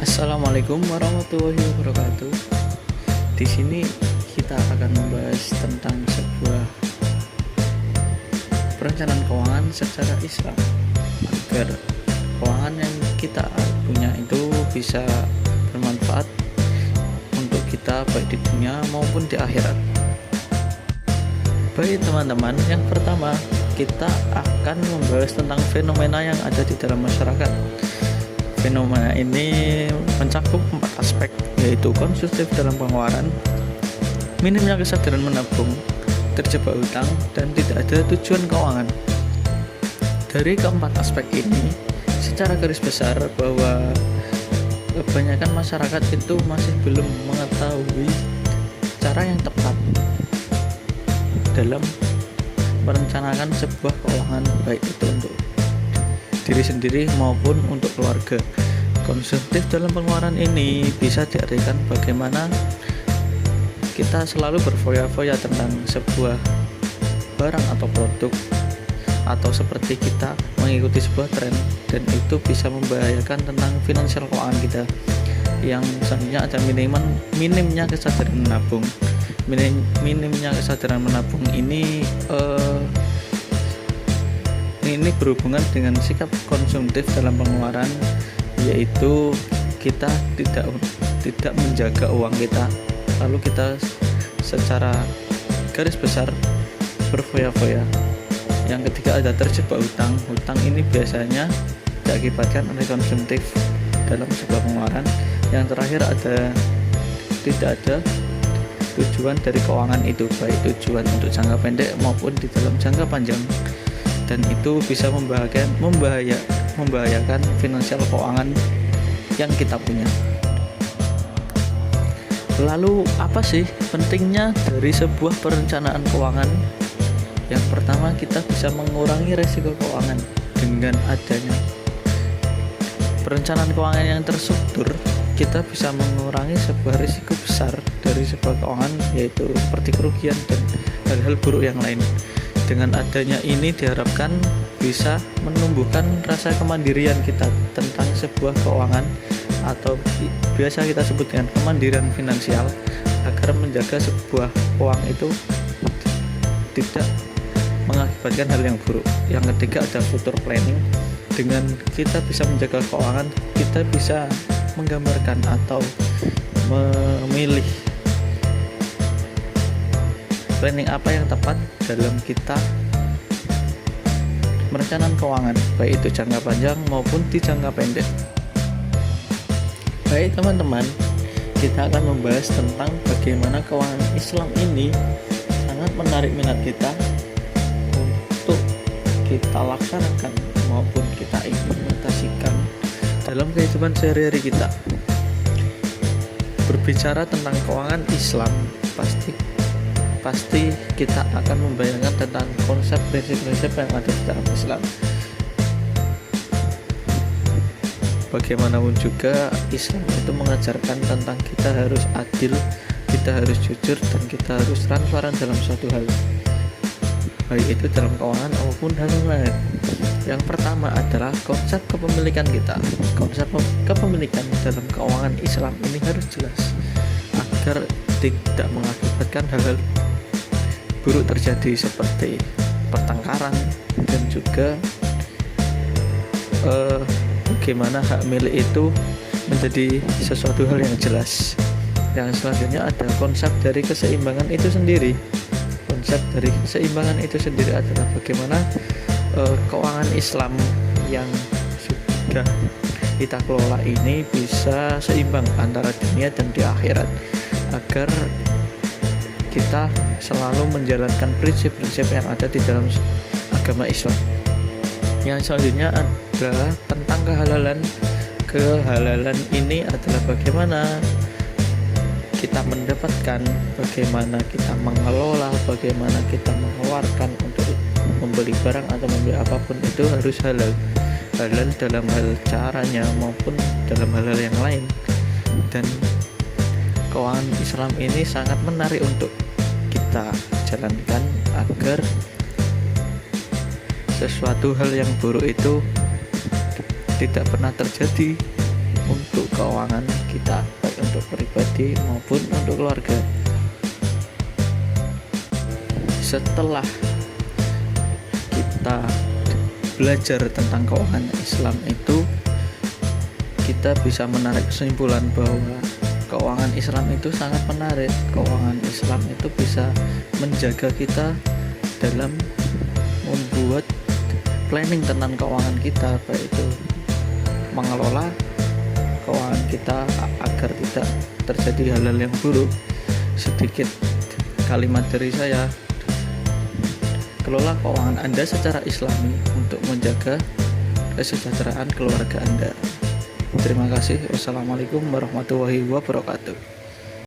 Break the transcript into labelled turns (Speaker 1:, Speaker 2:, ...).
Speaker 1: Assalamualaikum warahmatullahi wabarakatuh. Di sini kita akan membahas tentang sebuah perencanaan keuangan secara Islam agar keuangan yang kita punya itu bisa bermanfaat untuk kita baik di dunia maupun di akhirat. Baik teman-teman, yang pertama kita akan membahas tentang fenomena yang ada di dalam masyarakat. Fenomena ini mencakup 4 aspek, yaitu konsumtif dalam pengeluaran, minimnya kesadaran menabung, terjebak hutang, dan tidak ada tujuan keuangan. Dari keempat aspek ini, secara garis besar bahwa kebanyakan masyarakat itu masih belum mengetahui cara yang tepat dalam merencanakan sebuah keuangan, baik itu untuk diri sendiri maupun untuk keluarga. Konsumtif dalam pengeluaran ini bisa diartikan bagaimana kita selalu berfoya-foya tentang sebuah barang atau produk, atau seperti kita mengikuti sebuah tren, dan itu bisa membahayakan tentang finansial keuangan kita. Yang selanjutnya ada minimnya kesadaran menabung. Minimnya kesadaran menabung ini berhubungan dengan sikap konsumtif dalam pengeluaran, yaitu kita tidak menjaga uang kita, lalu kita secara garis besar berfoya-foya. Yang ketiga ada terjebak hutang. Hutang ini biasanya diakibatkan oleh konsumtif dalam sebuah pengeluaran. Yang terakhir ada tidak ada tujuan dari keuangan itu, baik tujuan untuk jangka pendek maupun di dalam jangka panjang, dan itu bisa membahayakan finansial keuangan yang kita punya. Lalu apa sih pentingnya dari sebuah perencanaan keuangan? Yang pertama, kita bisa mengurangi resiko keuangan dengan adanya perencanaan keuangan yang terstruktur. Kita bisa mengurangi sebuah risiko besar dari sebuah keuangan, yaitu seperti kerugian dan hal-hal buruk yang lain. Dengan adanya ini diharapkan bisa menumbuhkan rasa kemandirian kita tentang sebuah keuangan, atau biasa kita sebut dengan kemandirian finansial, agar menjaga sebuah uang itu tidak mengakibatkan hal yang buruk. Yang ketiga ada future planning. Dengan kita bisa menjaga keuangan, kita bisa menggambarkan atau memilih planning apa yang tepat dalam kita merencanakan keuangan, baik itu jangka panjang maupun di jangka pendek. Baik teman-teman, kita akan membahas tentang bagaimana keuangan Islam ini sangat menarik minat kita untuk kita laksanakan maupun kita implementasikan dalam kehidupan sehari-hari kita. Berbicara tentang keuangan Islam, pasti kita akan membayangkan tentang konsep prinsip-prinsip yang ada di dalam Islam. Bagaimanapun juga Islam itu mengajarkan tentang kita harus adil, kita harus jujur, dan kita harus transparan dalam suatu hal, baik itu dalam keuangan maupun hal lain. Yang pertama adalah konsep kepemilikan kita. Konsep kepemilikan dalam keuangan Islam ini harus jelas agar tidak mengakibatkan hal-hal buruk terjadi, seperti pertengkaran, dan juga bagaimana hak milik itu menjadi sesuatu hal yang jelas. Yang selanjutnya ada konsep dari keseimbangan itu sendiri. Konsep dari keseimbangan itu sendiri adalah bagaimana keuangan Islam yang sudah kita kelola ini bisa seimbang antara dunia dan di akhirat, agar kita selalu menjalankan prinsip-prinsip yang ada di dalam agama Islam. Yang selanjutnya adalah tentang kehalalan. Kehalalan ini adalah bagaimana kita mendapatkan, bagaimana kita mengelola, bagaimana kita mengeluarkan untuk membeli barang atau membeli apapun, itu harus halal. Halal dalam hal caranya maupun dalam hal-hal yang lain. Dan keuangan Islam ini sangat menarik untuk kita jalankan agar sesuatu hal yang buruk itu tidak pernah terjadi untuk keuangan kita, baik untuk pribadi maupun untuk keluarga. Setelah kita belajar tentang keuangan Islam itu, kita bisa menarik kesimpulan bahwa keuangan Islam itu sangat menarik. Keuangan Islam itu bisa menjaga kita dalam membuat planning tentang keuangan kita, baik itu mengelola keuangan kita agar tidak terjadi hal-hal yang buruk. Sedikit kalimat dari saya, kelola keuangan Anda secara Islami untuk menjaga kesejahteraan keluarga Anda. Terima kasih. Wassalamualaikum warahmatullahi wabarakatuh.